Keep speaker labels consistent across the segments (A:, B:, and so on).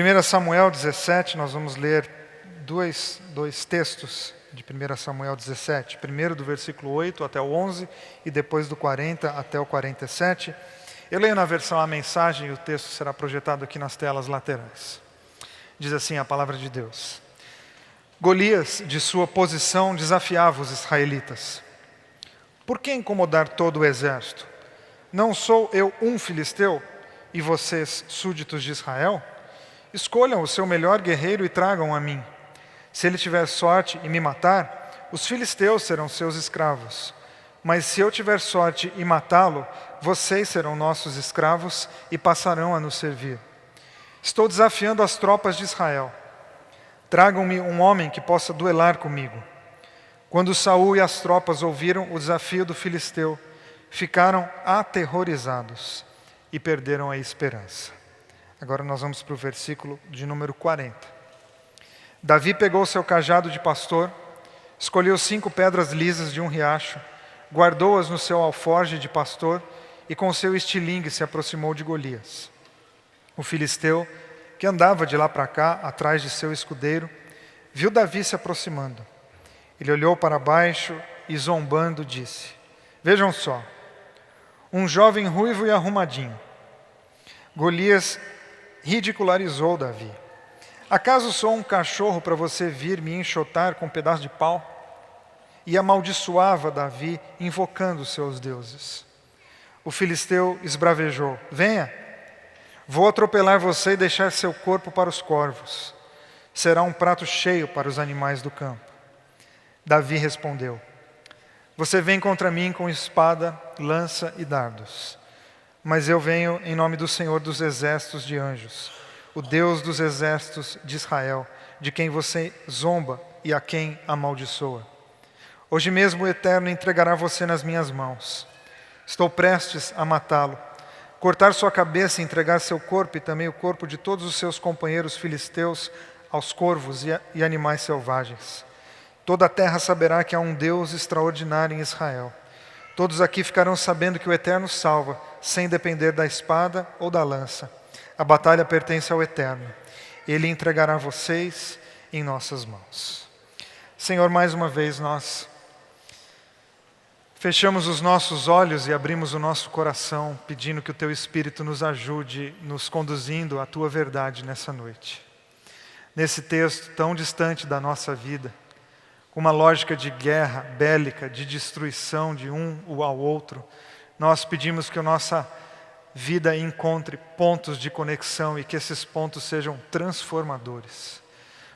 A: 1 Samuel 17, nós vamos ler dois textos de 1 Samuel 17. Primeiro do versículo 8 até o 11 e depois do 40 até o 47. Eu leio na versão A Mensagem e o texto será projetado aqui nas telas laterais. Diz assim a palavra de Deus. Golias, de sua posição, desafiava os israelitas. Por que incomodar todo o exército? Não sou eu um filisteu e vocês súditos de Israel? Escolham o seu melhor guerreiro e tragam a mim. Se ele tiver sorte e me matar, os filisteus serão seus escravos. Mas se eu tiver sorte e matá-lo, vocês serão nossos escravos e passarão a nos servir. Estou desafiando as tropas de Israel. Tragam-me um homem que possa duelar comigo. Quando Saul e as tropas ouviram o desafio do filisteu, ficaram aterrorizados e perderam a esperança. Agora nós vamos para o versículo de número 40. Davi pegou seu cajado de pastor, escolheu 5 pedras lisas de um riacho, guardou-as no seu alforje de pastor e com seu estilingue se aproximou de Golias. O filisteu, que andava de lá para cá, atrás de seu escudeiro, viu Davi se aproximando. Ele olhou para baixo e zombando disse: Vejam só, um jovem ruivo e arrumadinho. Golias ridicularizou Davi. Acaso sou um cachorro para você vir me enxotar com um pedaço de pau? E amaldiçoava Davi, invocando seus deuses. O filisteu esbravejou: Venha, vou atropelar você e deixar seu corpo para os corvos. Será um prato cheio para os animais do campo. Davi respondeu: Você vem contra mim com espada, lança e dardos. Mas eu venho em nome do Senhor dos exércitos de anjos, o Deus dos exércitos de Israel, de quem você zomba e a quem amaldiçoa. Hoje mesmo o Eterno entregará você nas minhas mãos. Estou prestes a matá-lo, cortar sua cabeça e entregar seu corpo e também o corpo de todos os seus companheiros filisteus aos corvos e animais selvagens. Toda a terra saberá que há um Deus extraordinário em Israel. Todos aqui ficarão sabendo que o Eterno salva, sem depender da espada ou da lança. A batalha pertence ao Eterno. Ele entregará vocês em nossas mãos. Senhor, mais uma vez nós fechamos os nossos olhos e abrimos o nosso coração, pedindo que o Teu Espírito nos ajude, nos conduzindo à Tua verdade nessa noite. Nesse texto tão distante da nossa vida, com uma lógica de guerra bélica, de destruição de um ao outro, nós pedimos que a nossa vida encontre pontos de conexão e que esses pontos sejam transformadores.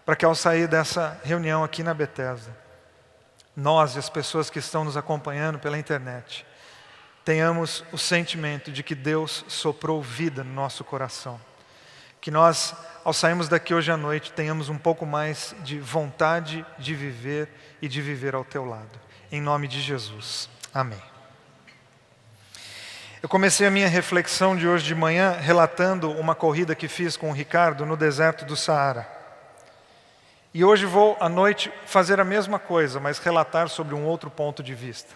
A: Para que ao sair dessa reunião aqui na Bethesda, nós e as pessoas que estão nos acompanhando pela internet, tenhamos o sentimento de que Deus soprou vida no nosso coração. Que nós, ao sairmos daqui hoje à noite, tenhamos um pouco mais de vontade de viver e de viver ao Teu lado. Em nome de Jesus. Amém. Eu comecei a minha reflexão de hoje de manhã relatando uma corrida que fiz com o Ricardo no deserto do Saara. E hoje vou à noite fazer a mesma coisa, mas relatar sobre um outro ponto de vista.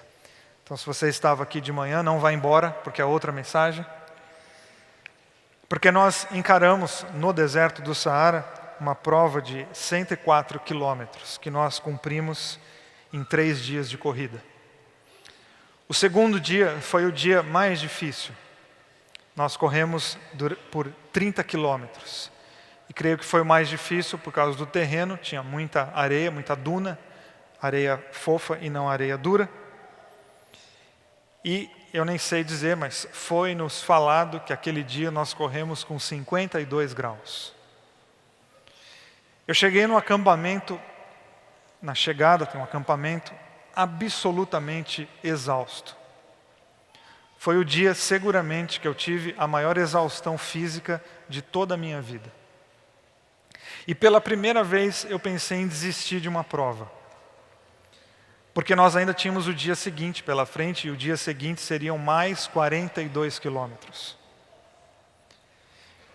A: Então, se você estava aqui de manhã, não vá embora, porque é outra mensagem. Porque nós encaramos no deserto do Saara uma prova de 104 quilômetros que nós cumprimos em 3 dias de corrida. O segundo dia foi o dia mais difícil. Nós corremos por 30 quilômetros. E creio que foi o mais difícil por causa do terreno. Tinha muita areia, muita duna, areia fofa e não areia dura. E eu nem sei dizer, mas foi nos falado que aquele dia nós corremos com 52 graus. Eu cheguei no acampamento, na chegada tem um acampamento, absolutamente exausto. Foi o dia seguramente que eu tive a maior exaustão física de toda a minha vida. E pela primeira vez eu pensei em desistir de uma prova. Porque nós ainda tínhamos o dia seguinte pela frente, e o dia seguinte seriam mais 42 quilômetros.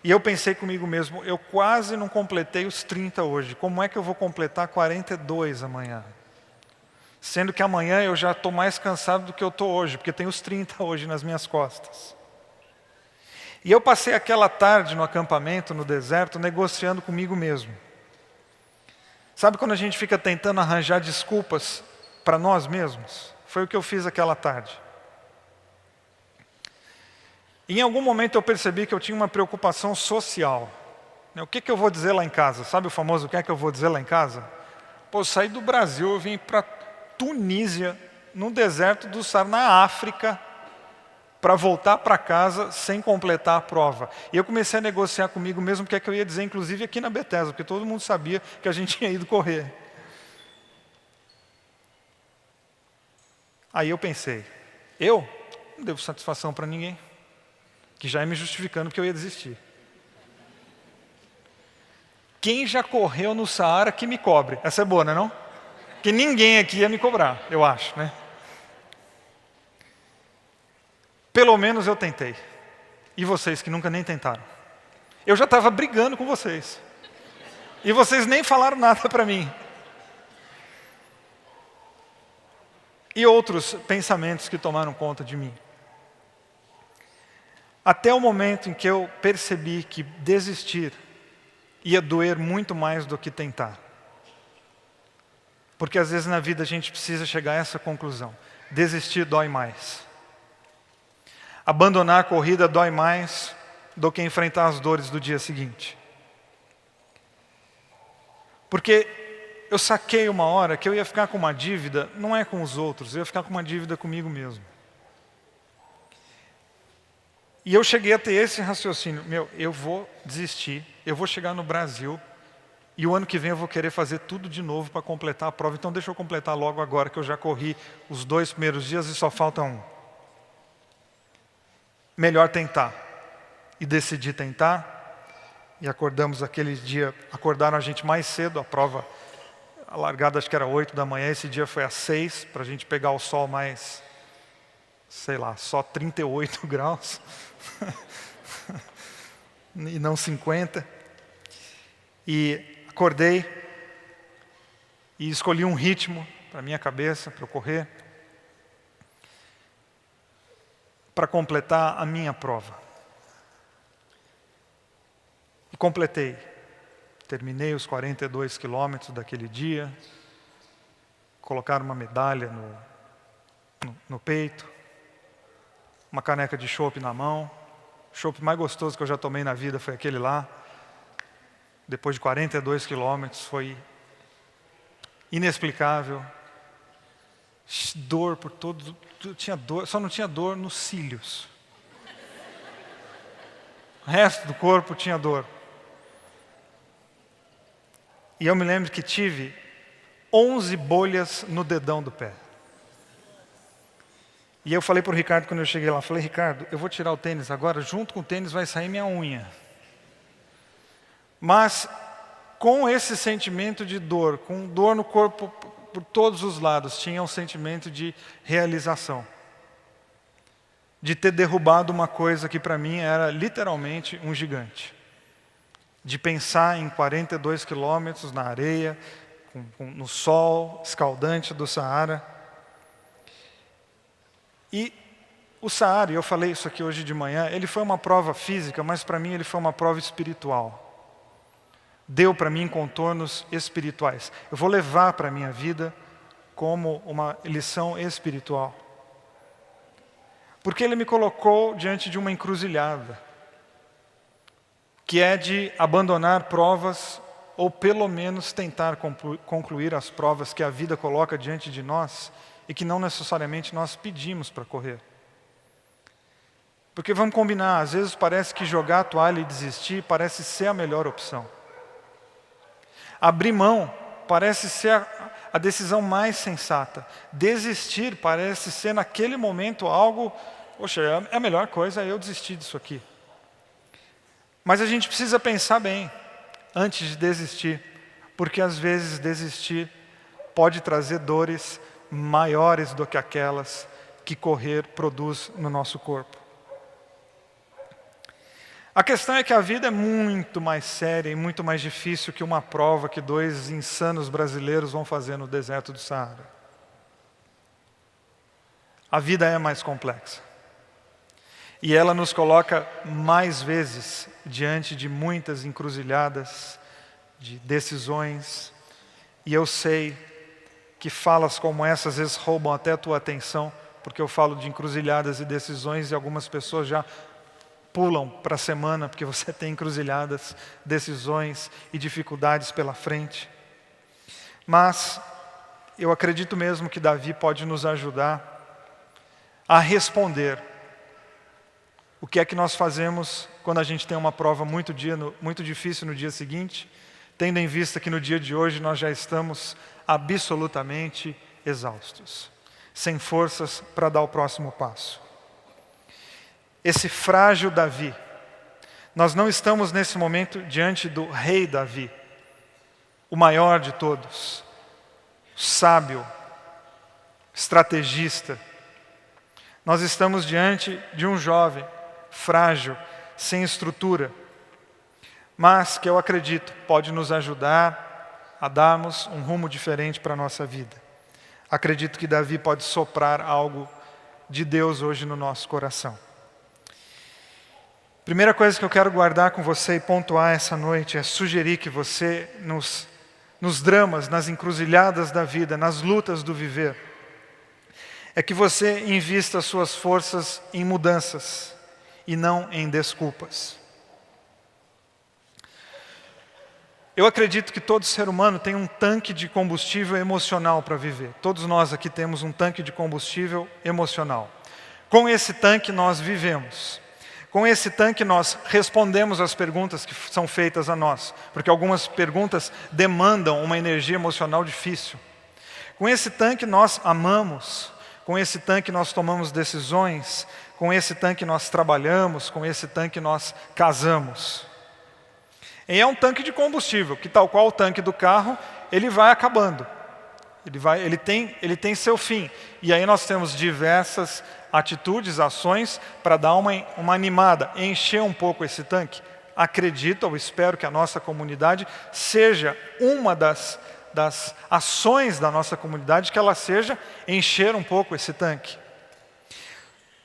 A: E eu pensei comigo mesmo, eu quase não completei os 30 hoje, como é que eu vou completar 42 amanhã? Sendo que amanhã eu já estou mais cansado do que eu estou hoje, porque tenho os 30 hoje nas minhas costas. E eu passei aquela tarde no acampamento, no deserto, negociando comigo mesmo. Sabe quando a gente fica tentando arranjar desculpas para nós mesmos? Foi o que eu fiz aquela tarde. E em algum momento eu percebi que eu tinha uma preocupação social. O que eu vou dizer lá em casa? Sabe o famoso o que é que eu vou dizer lá em casa? Pô, eu saí do Brasil, eu vim para Tunísia, no deserto do Saara, na África, para voltar para casa sem completar a prova. E eu comecei a negociar comigo mesmo o que é que eu ia dizer, inclusive aqui na Bethesda, porque todo mundo sabia que a gente tinha ido correr. Aí eu pensei, eu não devo satisfação para ninguém, que já ia me justificando que eu ia desistir. Quem já correu no Saara que me cobre. Essa é boa, não é não? Que ninguém aqui ia me cobrar, eu acho, né? Pelo menos eu tentei. E vocês que nunca nem tentaram. Eu já estava brigando com vocês. E vocês nem falaram nada para mim. E outros pensamentos que tomaram conta de mim. Até o momento em que eu percebi que desistir ia doer muito mais do que tentar. Porque às vezes na vida a gente precisa chegar a essa conclusão. Desistir dói mais. Abandonar a corrida dói mais do que enfrentar as dores do dia seguinte. Porque eu saquei uma hora que eu ia ficar com uma dívida, não é com os outros, eu ia ficar com uma dívida comigo mesmo. E eu cheguei a ter esse raciocínio, eu vou desistir, eu vou chegar no Brasil, e o ano que vem eu vou querer fazer tudo de novo para completar a prova, então deixa eu completar logo agora, que eu já corri os 2 primeiros dias e só falta um. Melhor tentar. E decidi tentar, e acordamos aquele dia, acordaram a gente mais cedo, a prova, a largada acho que era 8 da manhã, esse dia foi às 6, para a gente pegar o sol mais, sei lá, só 38 graus, e não 50. E acordei, e escolhi um ritmo para a minha cabeça, para eu correr, para completar a minha prova. E completei. Terminei os 42 quilômetros daquele dia. Colocaram uma medalha no peito. Uma caneca de chopp na mão. O chopp mais gostoso que eu já tomei na vida foi aquele lá. Depois de 42 quilômetros, foi inexplicável. Dor por todo, tinha dor, só não tinha dor nos cílios. O resto do corpo tinha dor. E eu me lembro que tive 11 bolhas no dedão do pé. E eu falei para o Ricardo quando eu cheguei lá, falei, Ricardo, eu vou tirar o tênis agora, junto com o tênis vai sair minha unha. Mas com esse sentimento de dor, com dor no corpo por todos os lados, tinha um sentimento de realização. De ter derrubado uma coisa que para mim era literalmente um gigante. De pensar em 42 quilômetros na areia, no sol escaldante do Saara. E o Saara, e eu falei isso aqui hoje de manhã, ele foi uma prova física, mas para mim ele foi uma prova espiritual. Deu para mim contornos espirituais. Eu vou levar para a minha vida como uma lição espiritual. Porque ele me colocou diante de uma encruzilhada, que é de abandonar provas, ou pelo menos tentar concluir as provas que a vida coloca diante de nós, e que não necessariamente nós pedimos para correr. Porque vamos combinar, às vezes parece que jogar a toalha e desistir parece ser a melhor opção. Abrir mão parece ser a decisão mais sensata. Desistir parece ser naquele momento algo, poxa, é a melhor coisa, eu desistir disso aqui. Mas a gente precisa pensar bem antes de desistir, porque às vezes desistir pode trazer dores maiores do que aquelas que correr produz no nosso corpo. A questão é que a vida é muito mais séria e muito mais difícil que uma prova que 2 insanos brasileiros vão fazer no deserto do Saara. A vida é mais complexa. E ela nos coloca mais vezes diante de muitas encruzilhadas, de decisões. E eu sei que falas como essas às vezes roubam até a tua atenção, porque eu falo de encruzilhadas e decisões e algumas pessoas já pulam para a semana porque você tem encruzilhadas, decisões e dificuldades pela frente. Mas eu acredito mesmo que Davi pode nos ajudar a responder. O que é que nós fazemos quando a gente tem uma prova muito difícil no dia seguinte, tendo em vista que no dia de hoje nós já estamos absolutamente exaustos, sem forças para dar o próximo passo. Esse frágil Davi, nós não estamos nesse momento diante do rei Davi, o maior de todos, sábio, estrategista. Nós estamos diante de um jovem, frágil, sem estrutura, mas que eu acredito pode nos ajudar a darmos um rumo diferente para a nossa vida. Acredito que Davi pode soprar algo de Deus hoje no nosso coração. Primeira coisa que eu quero guardar com você e pontuar essa noite é sugerir que você, nos dramas, nas encruzilhadas da vida, nas lutas do viver, é que você invista suas forças em mudanças e não em desculpas. Eu acredito que todo ser humano tem um tanque de combustível emocional para viver. Todos nós aqui temos um tanque de combustível emocional. Com esse tanque nós vivemos. Com esse tanque nós respondemos às perguntas que são feitas a nós, porque algumas perguntas demandam uma energia emocional difícil. Com esse tanque nós amamos, com esse tanque nós tomamos decisões, com esse tanque nós trabalhamos, com esse tanque nós casamos. E é um tanque de combustível, que tal qual o tanque do carro, ele vai acabando. Ele tem seu fim. E aí nós temos diversas atitudes, ações, para dar uma animada, encher um pouco esse tanque. Acredito, ou espero que a nossa comunidade seja uma das ações da nossa comunidade, que ela seja encher um pouco esse tanque.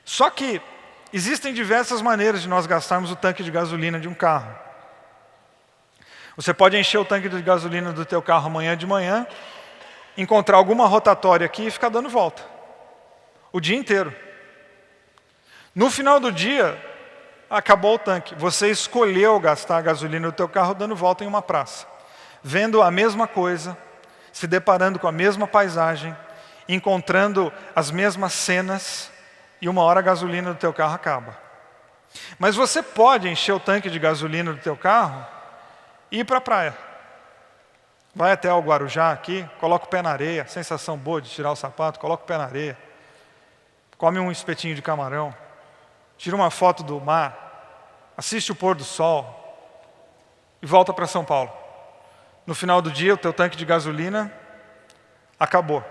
A: Só que existem diversas maneiras de nós gastarmos o tanque de gasolina de um carro. Você pode encher o tanque de gasolina do teu carro amanhã de manhã, encontrar alguma rotatória aqui e ficar dando volta. O dia inteiro. No final do dia, acabou o tanque. Você escolheu gastar a gasolina do teu carro dando volta em uma praça. Vendo a mesma coisa, se deparando com a mesma paisagem, encontrando as mesmas cenas, e uma hora a gasolina do teu carro acaba. Mas você pode encher o tanque de gasolina do teu carro e ir para a praia. Vai até o Guarujá aqui, coloca o pé na areia, sensação boa de tirar o sapato, coloca o pé na areia. Come um espetinho de camarão, tira uma foto do mar, assiste o pôr do sol e volta para São Paulo. No final do dia, o teu tanque de gasolina acabou.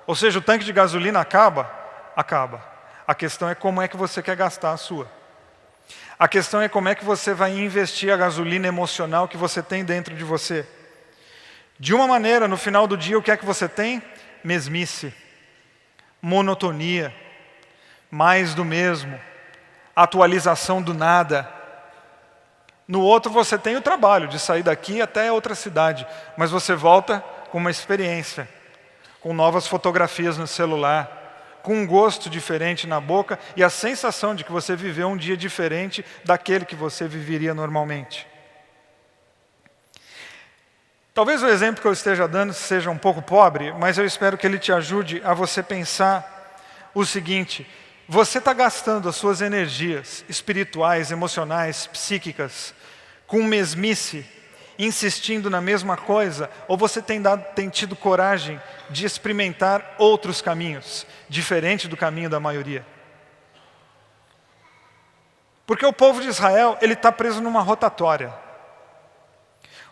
A: Ou seja, o tanque de gasolina acaba? Acaba. A questão é como é que você quer gastar a sua. A questão é como é que você vai investir a gasolina emocional que você tem dentro de você. De uma maneira, no final do dia, o que é que você tem? Mesmice, monotonia, mais do mesmo, atualização do nada. No outro você tem o trabalho de sair daqui até outra cidade, mas você volta com uma experiência, com novas fotografias no celular, com um gosto diferente na boca e a sensação de que você viveu um dia diferente daquele que você viveria normalmente. Talvez o exemplo que eu esteja dando seja um pouco pobre, mas eu espero que ele te ajude a você pensar o seguinte: você está gastando as suas energias espirituais, emocionais, psíquicas, com mesmice, insistindo na mesma coisa, ou você tem tido coragem de experimentar outros caminhos, diferente do caminho da maioria? Porque o povo de Israel, ele está preso numa rotatória.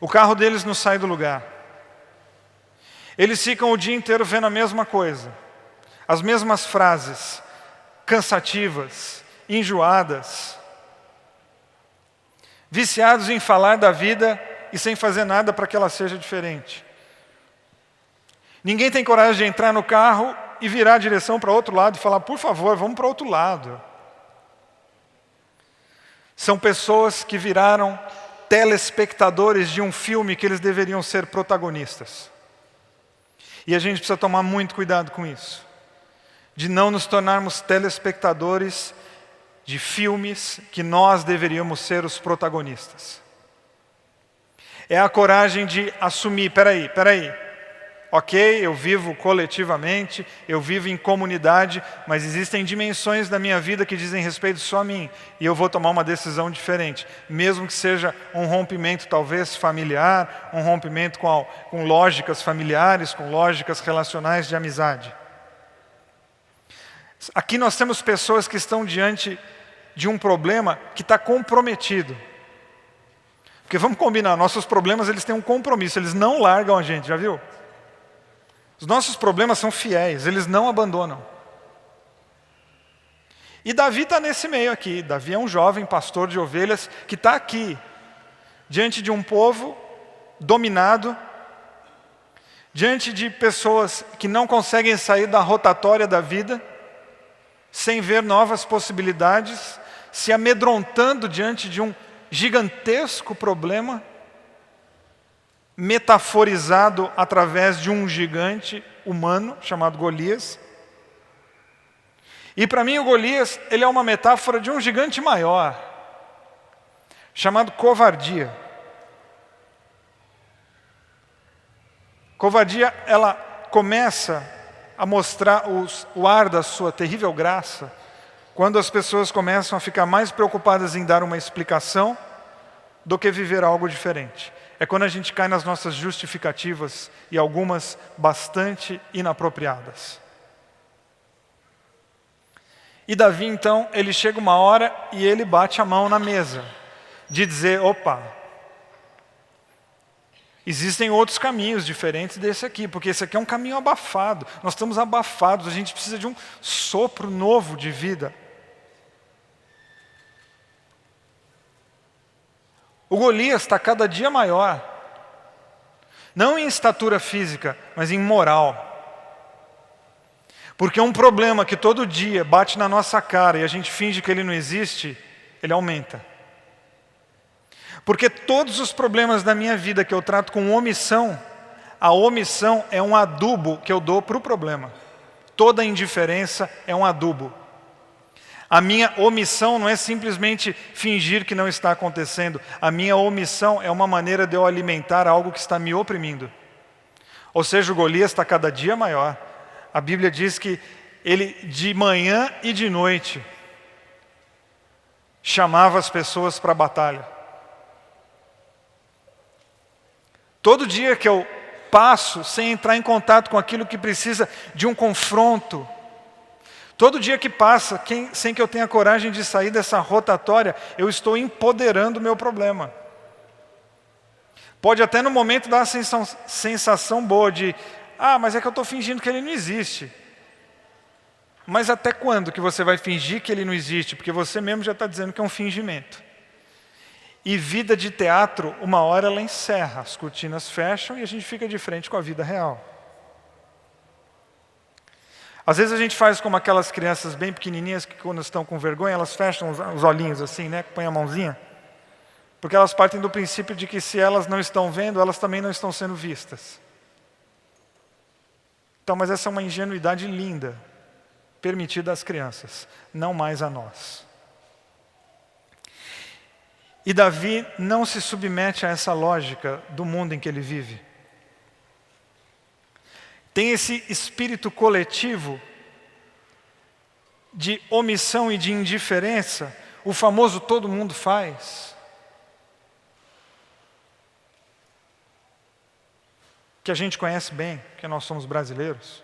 A: O carro deles não sai do lugar. Eles ficam o dia inteiro vendo a mesma coisa, as mesmas frases, cansativas, enjoadas, viciados em falar da vida e sem fazer nada para que ela seja diferente. Ninguém tem coragem de entrar no carro e virar a direção para outro lado e falar: por favor, vamos para outro lado. São pessoas que viraram telespectadores de um filme que eles deveriam ser protagonistas. E a gente precisa tomar muito cuidado com isso, de não nos tornarmos telespectadores de filmes que nós deveríamos ser os protagonistas. É a coragem de assumir, peraí, ok, eu vivo coletivamente, eu vivo em comunidade, mas existem dimensões da minha vida que dizem respeito só a mim, e eu vou tomar uma decisão diferente, mesmo que seja um rompimento talvez familiar, um rompimento com lógicas familiares, com lógicas relacionais de amizade. Aqui nós temos pessoas que estão diante de um problema que está comprometido. Porque vamos combinar, nossos problemas eles têm um compromisso, eles não largam a gente, já viu? Os nossos problemas são fiéis, eles não abandonam. E Davi está nesse meio aqui. Davi é um jovem pastor de ovelhas que está aqui, diante de um povo dominado, diante de pessoas que não conseguem sair da rotatória da vida, sem ver novas possibilidades, se amedrontando diante de um gigantesco problema, metaforizado através de um gigante humano chamado Golias. E para mim o Golias, ele é uma metáfora de um gigante maior, chamado covardia. Covardia, ela começa a mostrar o ar da sua terrível graça quando as pessoas começam a ficar mais preocupadas em dar uma explicação do que viver algo diferente. É quando a gente cai nas nossas justificativas e algumas bastante inapropriadas. E Davi, então, ele chega uma hora e ele bate a mão na mesa, de dizer, opa, existem outros caminhos diferentes desse aqui, porque esse aqui é um caminho abafado, nós estamos abafados, a gente precisa de um sopro novo de vida. O Golias está cada dia maior, não em estatura física, mas em moral. Porque um problema que todo dia bate na nossa cara e a gente finge que ele não existe, ele aumenta. Porque todos os problemas da minha vida que eu trato com omissão, a omissão é um adubo que eu dou para o problema. Toda indiferença é um adubo. A minha omissão não é simplesmente fingir que não está acontecendo. A minha omissão é uma maneira de eu alimentar algo que está me oprimindo. Ou seja, o Golias está cada dia maior. A Bíblia diz que ele de manhã e de noite chamava as pessoas para a batalha. Todo dia que eu passo sem entrar em contato com aquilo que precisa de um confronto, todo dia que passa sem que eu tenha coragem de sair dessa rotatória, eu estou empoderando o meu problema. Pode até no momento dar uma sensação boa de, mas é que eu estou fingindo que ele não existe. Mas até quando que você vai fingir que ele não existe? Porque você mesmo já está dizendo que é um fingimento. E vida de teatro, uma hora ela encerra, as cortinas fecham e a gente fica de frente com a vida real. Às vezes a gente faz como aquelas crianças bem pequenininhas que quando estão com vergonha, elas fecham os olhinhos assim, né? Põem a mãozinha. Porque elas partem do princípio de que se elas não estão vendo, elas também não estão sendo vistas. Então, mas essa é uma ingenuidade linda, permitida às crianças, não mais a nós. E Davi não se submete a essa lógica do mundo em que ele vive. Tem esse espírito coletivo de omissão e de indiferença, o famoso todo mundo faz. Que a gente conhece bem, porque nós somos brasileiros.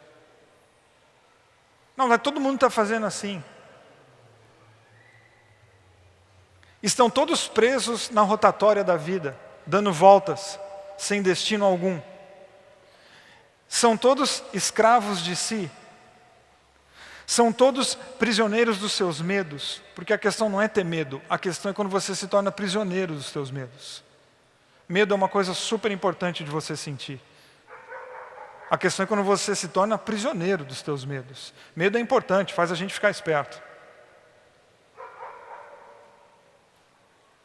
A: Não, todo mundo está fazendo assim. Estão todos presos na rotatória da vida, dando voltas, sem destino algum. São todos escravos de si. São todos prisioneiros dos seus medos, porque a questão não é ter medo, a questão é quando você se torna prisioneiro dos seus medos. Medo é uma coisa super importante de você sentir. A questão é quando você se torna prisioneiro dos teus medos. Medo é importante, faz a gente ficar esperto.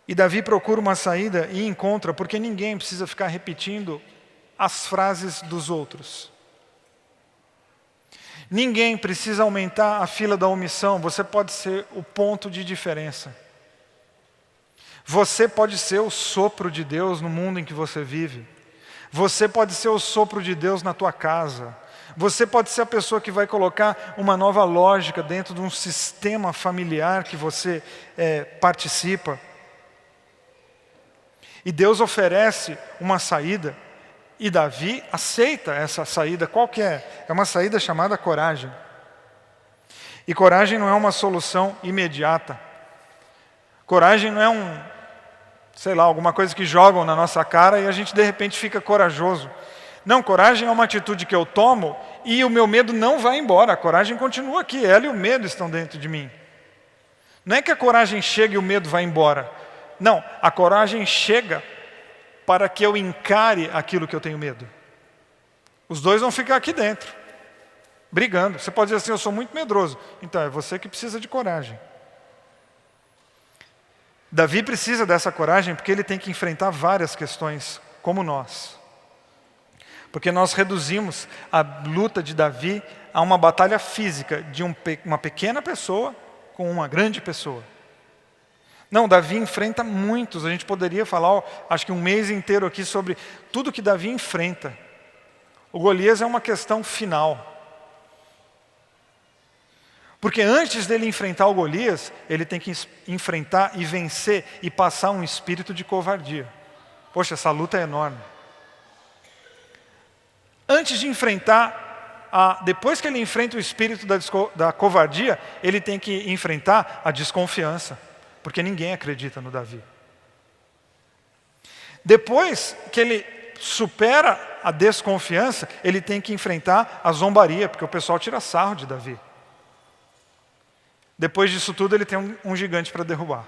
A: E Davi procura uma saída e encontra, porque ninguém precisa ficar repetindo as frases dos outros. Ninguém precisa aumentar a fila da omissão, você pode ser o ponto de diferença. Você pode ser o sopro de Deus no mundo em que você vive. Você pode ser o sopro de Deus na tua casa. Você pode ser a pessoa que vai colocar uma nova lógica dentro de um sistema familiar que você participa. E Deus oferece uma saída, e Davi aceita essa saída. Qual que é? É uma saída chamada coragem. E coragem não é uma solução imediata. Coragem não é alguma coisa que jogam na nossa cara e a gente de repente fica corajoso. Não, coragem é uma atitude que eu tomo e o meu medo não vai embora. A coragem continua aqui, ela e o medo estão dentro de mim. Não é que a coragem chega e o medo vai embora. Não, a coragem chega para que eu encare aquilo que eu tenho medo. Os dois vão ficar aqui dentro, brigando. Você pode dizer assim, eu sou muito medroso. Então, é você que precisa de coragem. Davi precisa dessa coragem porque ele tem que enfrentar várias questões, como nós. Porque nós reduzimos a luta de Davi a uma batalha física de uma pequena pessoa com uma grande pessoa. Não, Davi enfrenta muitos. A gente poderia falar, acho que um mês inteiro aqui sobre tudo que Davi enfrenta. O Golias é uma questão final. Porque antes dele enfrentar o Golias, ele tem que enfrentar e vencer e passar um espírito de covardia. Poxa, essa luta é enorme. Antes de enfrentar, depois que ele enfrenta o espírito da covardia, ele tem que enfrentar a desconfiança. Porque ninguém acredita no Davi. Depois que ele supera a desconfiança, ele tem que enfrentar a zombaria, porque o pessoal tira sarro de Davi. Depois disso tudo, ele tem um gigante para derrubar.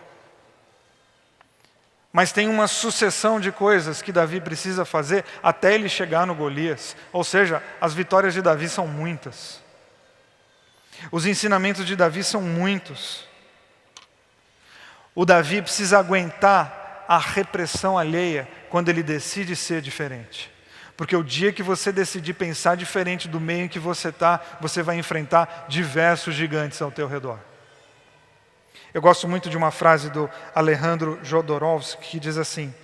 A: Mas tem uma sucessão de coisas que Davi precisa fazer até ele chegar no Golias. Ou seja, as vitórias de Davi são muitas. Os ensinamentos de Davi são muitos. O Davi precisa aguentar a repressão alheia quando ele decide ser diferente. Porque o dia que você decidir pensar diferente do meio em que você está, você vai enfrentar diversos gigantes ao teu redor. Eu gosto muito de uma frase do Alejandro Jodorowsky que diz assim: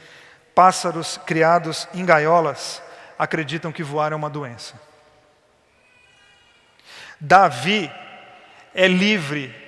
A: pássaros criados em gaiolas acreditam que voar é uma doença. Davi é livre.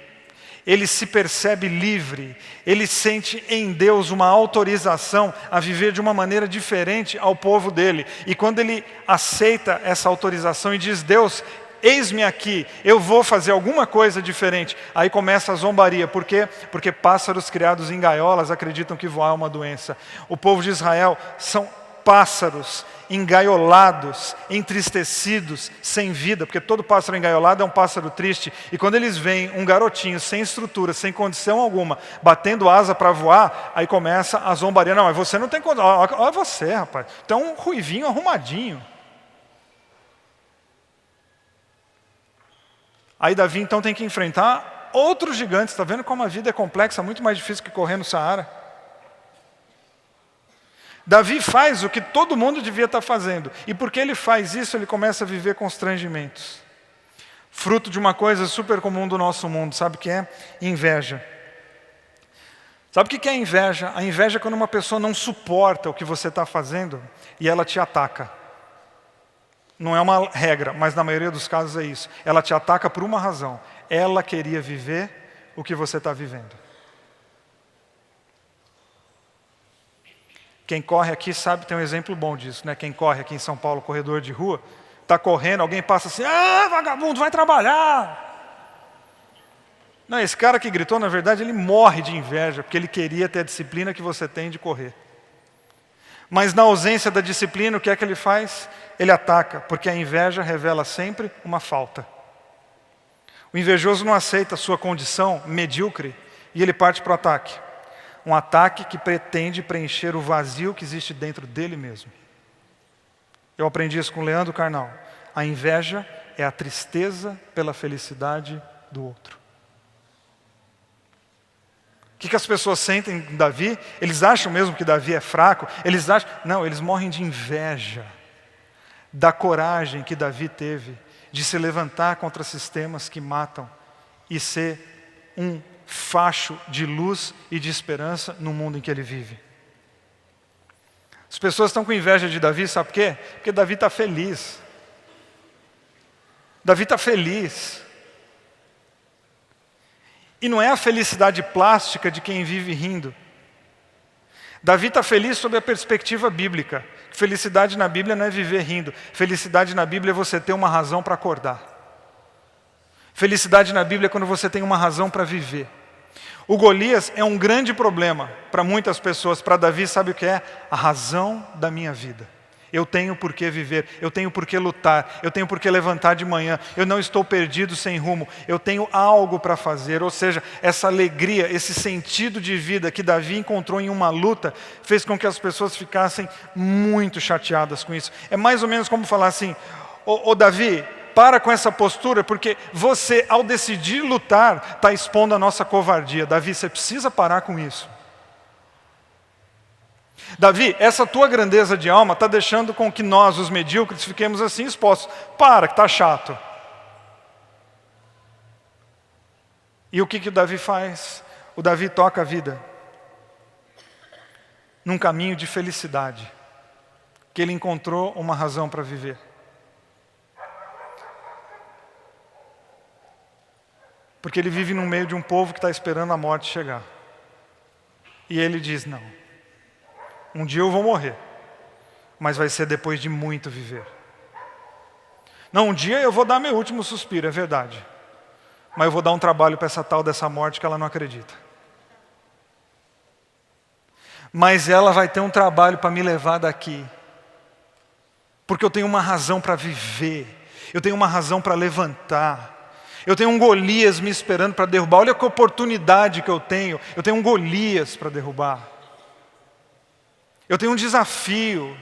A: Ele se percebe livre, ele sente em Deus uma autorização a viver de uma maneira diferente ao povo dele. E quando ele aceita essa autorização e diz, Deus, eis-me aqui, eu vou fazer alguma coisa diferente. Aí começa a zombaria. Por quê? Porque pássaros criados em gaiolas acreditam que voar é uma doença. O povo de Israel são pássaros engaiolados, entristecidos, sem vida, porque todo pássaro engaiolado é um pássaro triste, e quando eles veem um garotinho sem estrutura, sem condição alguma, batendo asa para voar, aí começa a zombaria. Não, mas você não tem condição. Olha você, rapaz, tem um ruivinho arrumadinho. Aí Davi então tem que enfrentar outros gigantes. Está vendo como a vida é complexa, muito mais difícil que correr no Saara? Davi faz o que todo mundo devia estar fazendo. E porque ele faz isso, ele começa a viver constrangimentos. Fruto de uma coisa super comum do nosso mundo. Sabe o que é? Inveja. Sabe o que é inveja? A inveja é quando uma pessoa não suporta o que você está fazendo e ela te ataca. Não é uma regra, mas na maioria dos casos é isso. Ela te ataca por uma razão. Ela queria viver o que você está vivendo. Quem corre aqui sabe, tem um exemplo bom disso, né? Quem corre aqui em São Paulo, corredor de rua, está correndo, alguém passa assim, vagabundo, vai trabalhar. Não, esse cara que gritou, na verdade, ele morre de inveja, porque ele queria ter a disciplina que você tem de correr. Mas na ausência da disciplina, o que é que ele faz? Ele ataca, porque a inveja revela sempre uma falta. O invejoso não aceita a sua condição medíocre e ele parte para o ataque. Um ataque que pretende preencher o vazio que existe dentro dele mesmo. Eu aprendi isso com Leandro Carnal. A inveja é a tristeza pela felicidade do outro. que as pessoas sentem em Davi? Eles acham mesmo que Davi é fraco? Eles acham... Não, eles morrem de inveja da coragem que Davi teve de se levantar contra sistemas que matam e ser um facho de luz e de esperança no mundo em que ele vive. As pessoas estão com inveja de Davi, sabe por quê? Porque Davi está feliz. Davi está feliz. E não é a felicidade plástica de quem vive rindo. Davi está feliz sob a perspectiva bíblica. Felicidade na Bíblia não é viver rindo. Felicidade na Bíblia é você ter uma razão para acordar. Felicidade na Bíblia é quando você tem uma razão para viver. O Golias é um grande problema para muitas pessoas. Para Davi, sabe o que é? A razão da minha vida. Eu tenho por que viver, eu tenho por que lutar, eu tenho por que levantar de manhã, eu não estou perdido sem rumo, eu tenho algo para fazer. Ou seja, essa alegria, esse sentido de vida que Davi encontrou em uma luta, fez com que as pessoas ficassem muito chateadas com isso. É mais ou menos como falar assim, ô Davi, para com essa postura, porque você, ao decidir lutar, está expondo a nossa covardia. Davi, você precisa parar com isso. Davi, essa tua grandeza de alma está deixando com que nós, os medíocres, fiquemos assim expostos. Para, que está chato. E o que o Davi faz? O Davi toca a vida num caminho de felicidade, que ele encontrou uma razão para viver. Porque ele vive no meio de um povo que está esperando a morte chegar. E ele diz, não. Um dia eu vou morrer, mas vai ser depois de muito viver. Não, um dia eu vou dar meu último suspiro, é verdade. Mas eu vou dar um trabalho para essa tal dessa morte que ela não acredita. Mas ela vai ter um trabalho para me levar daqui. Porque eu tenho uma razão para viver. Eu tenho uma razão para levantar. Eu tenho um Golias me esperando para derrubar. Olha que oportunidade que eu tenho. Eu tenho um Golias para derrubar. Eu tenho um desafio.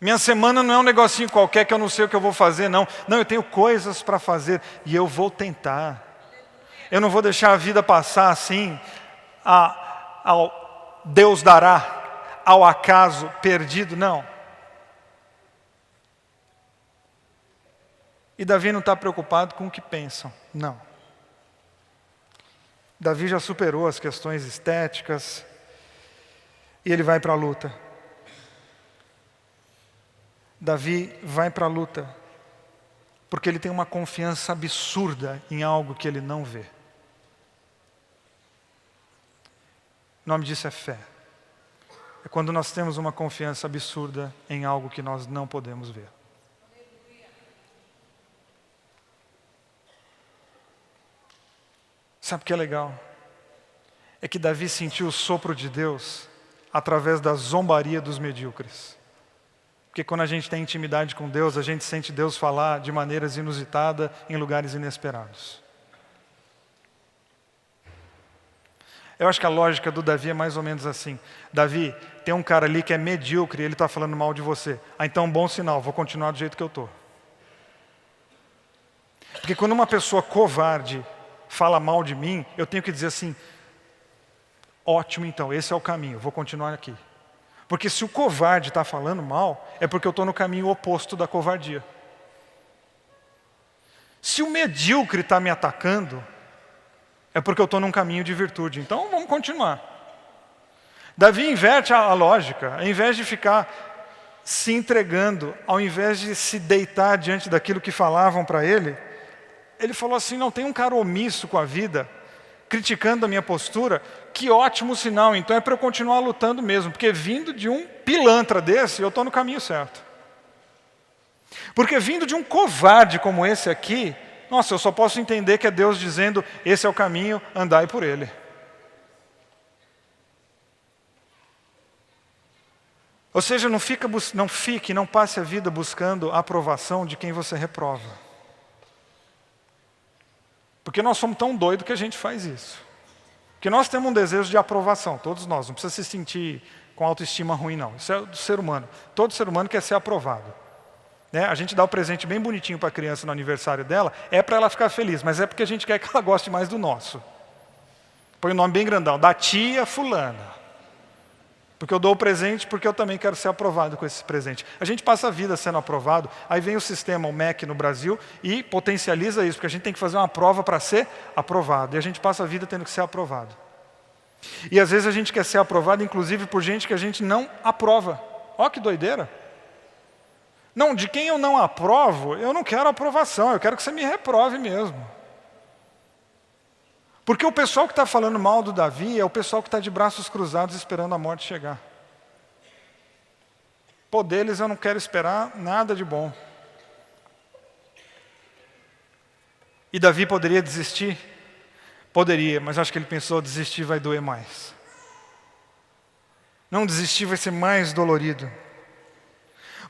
A: Minha semana não é um negocinho qualquer que eu não sei o que eu vou fazer, não. Não, eu tenho coisas para fazer e eu vou tentar. Eu não vou deixar a vida passar assim, ao Deus dará, ao acaso perdido, não. E Davi não está preocupado com o que pensam, não. Davi já superou as questões estéticas, e ele vai para a luta. Davi vai para a luta porque ele tem uma confiança absurda em algo que ele não vê. O nome disso é fé. É quando nós temos uma confiança absurda em algo que nós não podemos ver. Sabe o que é legal? É que Davi sentiu o sopro de Deus através da zombaria dos medíocres. Porque quando a gente tem intimidade com Deus, a gente sente Deus falar de maneiras inusitadas em lugares inesperados. Eu acho que a lógica do Davi é mais ou menos assim. Davi, tem um cara ali que é medíocre e ele está falando mal de você. Ah, então bom sinal, vou continuar do jeito que eu estou. Porque quando uma pessoa covarde fala mal de mim, eu tenho que dizer assim, ótimo então, esse é o caminho, vou continuar aqui. Porque se o covarde está falando mal, é porque eu estou no caminho oposto da covardia. Se o medíocre está me atacando, é porque eu estou num caminho de virtude. Então vamos continuar. Davi inverte a lógica. Ao invés de ficar se entregando, ao invés de se deitar diante daquilo que falavam para ele, ele falou assim, não, tem um cara omisso com a vida, criticando a minha postura, que ótimo sinal, então é para eu continuar lutando mesmo, porque vindo de um pilantra desse, eu estou no caminho certo. Porque vindo de um covarde como esse aqui, nossa, eu só posso entender que é Deus dizendo, esse é o caminho, andai por ele. Ou seja, não passe a vida buscando a aprovação de quem você reprova. Porque nós somos tão doidos que a gente faz isso. Porque nós temos um desejo de aprovação, todos nós. Não precisa se sentir com autoestima ruim, não. Isso é do ser humano. Todo ser humano quer ser aprovado. Né? A gente dá o presente bem bonitinho para a criança no aniversário dela, é para ela ficar feliz, mas é porque a gente quer que ela goste mais do nosso. Põe o nome bem grandão, da tia fulana. Porque eu dou o presente porque eu também quero ser aprovado com esse presente. A gente passa a vida sendo aprovado, aí vem o sistema, o MEC no Brasil, e potencializa isso, porque a gente tem que fazer uma prova para ser aprovado. E a gente passa a vida tendo que ser aprovado. E às vezes a gente quer ser aprovado, inclusive por gente que a gente não aprova. Ó que doideira. Não, de quem eu não aprovo, eu não quero aprovação, eu quero que você me reprove mesmo. Porque o pessoal que está falando mal do Davi é o pessoal que está de braços cruzados esperando a morte chegar. Pô, deles eu não quero esperar nada de bom. E Davi poderia desistir? Poderia, mas acho que ele pensou, desistir vai doer mais. Não desistir vai ser mais dolorido.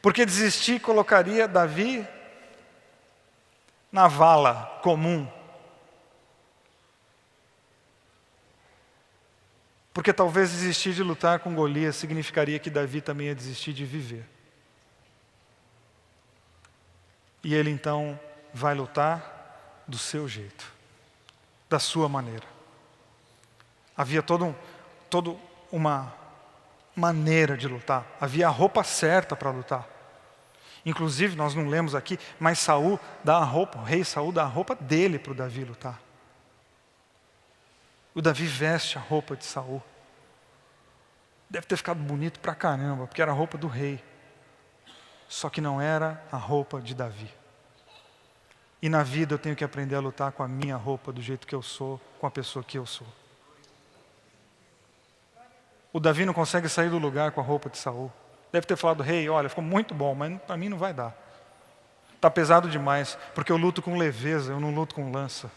A: Porque desistir colocaria Davi na vala comum. Porque talvez desistir de lutar com Golias significaria que Davi também ia desistir de viver. E ele então vai lutar do seu jeito, da sua maneira. Havia toda uma maneira de lutar, havia a roupa certa para lutar. Inclusive, nós não lemos aqui, mas Saul dá a roupa, o rei Saul dá a roupa dele para o Davi lutar. O Davi veste a roupa de Saul. Deve ter ficado bonito pra caramba, porque era a roupa do rei. Só que não era a roupa de Davi. E na vida eu tenho que aprender a lutar com a minha roupa, do jeito que eu sou, com a pessoa que eu sou. O Davi não consegue sair do lugar com a roupa de Saul. Deve ter falado, rei, olha, ficou muito bom, mas para mim não vai dar. Está pesado demais, porque eu luto com leveza, eu não luto com lança.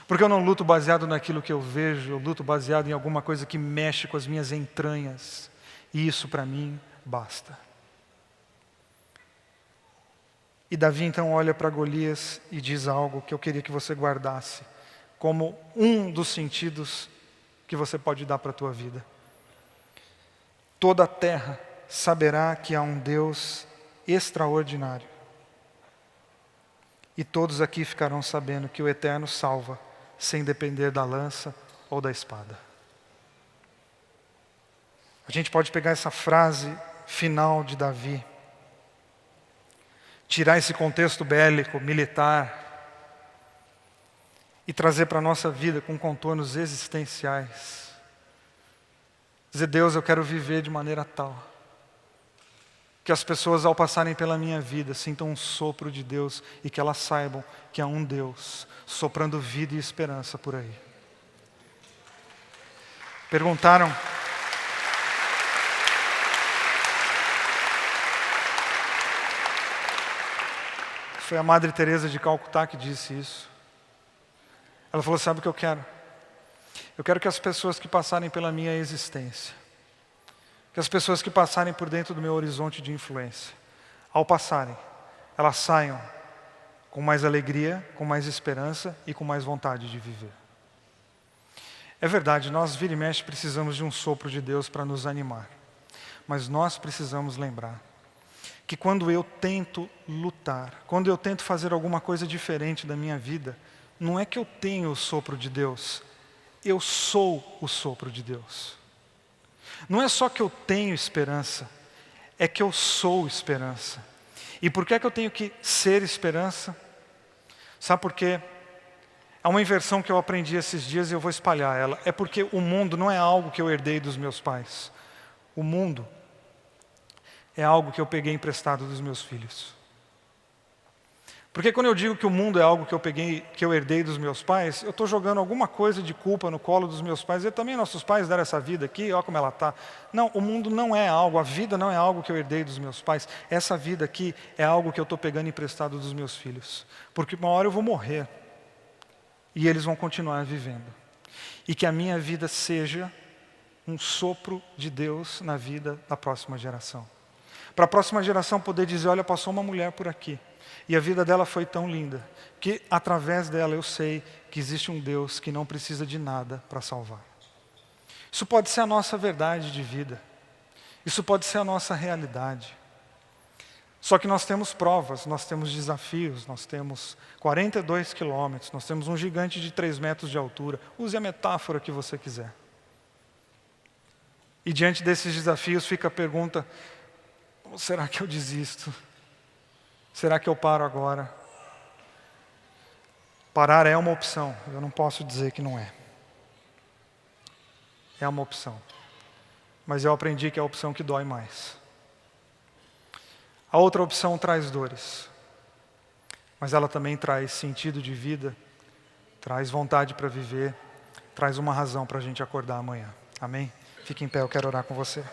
A: Porque eu não luto baseado naquilo que eu vejo, eu luto baseado em alguma coisa que mexe com as minhas entranhas. E isso para mim basta. E Davi então olha para Golias e diz algo que eu queria que você guardasse, como um dos sentidos que você pode dar para a tua vida. Toda a terra saberá que há um Deus extraordinário. E todos aqui ficarão sabendo que o Eterno salva, sem depender da lança ou da espada. A gente pode pegar essa frase final de Davi, tirar esse contexto bélico, militar, e trazer para a nossa vida com contornos existenciais. Dizer, Deus, eu quero viver de maneira tal, que as pessoas ao passarem pela minha vida sintam um sopro de Deus e que elas saibam que há um Deus soprando vida e esperança por aí. Perguntaram... Foi a Madre Teresa de Calcutá que disse isso. Ela falou, sabe o que eu quero? Eu quero que as pessoas que passarem pela minha existência, que as pessoas que passarem por dentro do meu horizonte de influência, ao passarem, elas saiam com mais alegria, com mais esperança e com mais vontade de viver. É verdade, nós vira e mexe precisamos de um sopro de Deus para nos animar. Mas nós precisamos lembrar que quando eu tento lutar, quando eu tento fazer alguma coisa diferente da minha vida, não é que eu tenho o sopro de Deus, eu sou o sopro de Deus. Não é só que eu tenho esperança, é que eu sou esperança. E por que é que eu tenho que ser esperança? Sabe por quê? É uma inversão que eu aprendi esses dias e eu vou espalhar ela. É porque o mundo não é algo que eu herdei dos meus pais. O mundo é algo que eu peguei emprestado dos meus filhos. Porque quando eu digo que o mundo é algo que eu herdei dos meus pais, eu estou jogando alguma coisa de culpa no colo dos meus pais. E também nossos pais deram essa vida aqui, olha como ela está. Não, o mundo não é algo, a vida não é algo que eu herdei dos meus pais. Essa vida aqui é algo que eu estou pegando emprestado dos meus filhos. Porque uma hora eu vou morrer. E eles vão continuar vivendo. E que a minha vida seja um sopro de Deus na vida da próxima geração. Para a próxima geração poder dizer, olha, passou uma mulher por aqui. E a vida dela foi tão linda, que através dela eu sei que existe um Deus que não precisa de nada para salvar. Isso pode ser a nossa verdade de vida. Isso pode ser a nossa realidade. Só que nós temos provas, nós temos desafios, nós temos 42 quilômetros, nós temos um gigante de 3 metros de altura. Use a metáfora que você quiser. E diante desses desafios fica a pergunta: será que eu desisto? Será que eu paro agora? Parar é uma opção, eu não posso dizer que não é. É uma opção. Mas eu aprendi que é a opção que dói mais. A outra opção traz dores, mas ela também traz sentido de vida, traz vontade para viver, traz uma razão para a gente acordar amanhã. Amém? Fique em pé, eu quero orar com você.